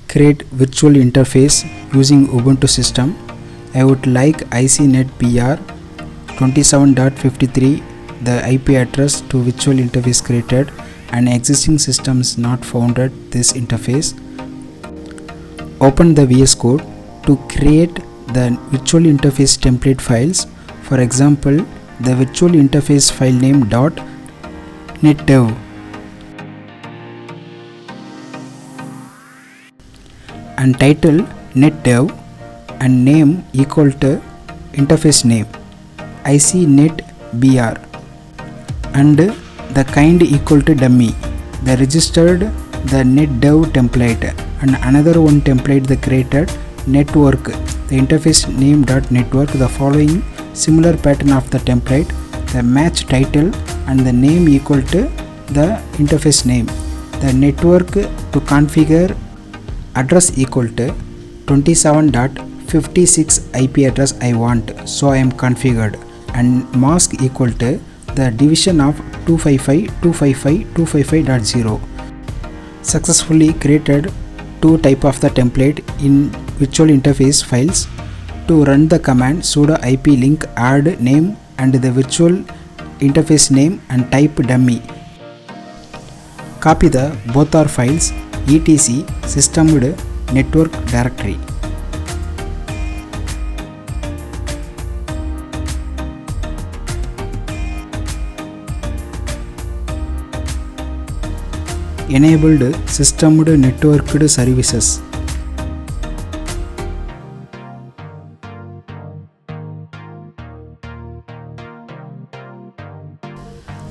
create virtual interface using Ubuntu system. I would like ICNetBR 27.53 the IP address to virtual interface created, and existing systems not found at this interface. Open the VS Code to create the virtual interface template files. For example, the virtual interface file name .netdev and title netdev and name equal to interface name ICNetBR and the kind equal to dummy. The registered the netdev template and another one template the created network, the interface name .network. The following similar pattern of the template, the match title and the name equal to the interface name. The network to configure address equal to 27.56 IP address I want, so I am configured, and mask equal to the division of 255.255.255.0. Successfully created two type of the template in virtual interface files. To run the command sudo ip link add name and the virtual interface name and type dummy. Copy the both our files etc systemd network directory. Enabled systemd networked services.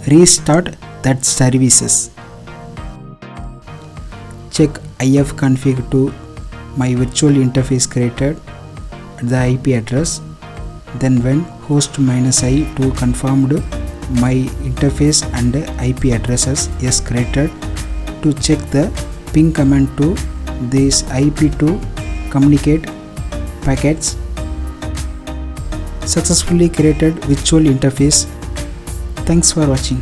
Restart that services. Check ifconfig to my virtual interface created at the IP address. Then when host -i to confirmed my interface and IP addresses is created, to check the ping command to this IP to communicate packets. Successfully created virtual interface. Thanks for watching.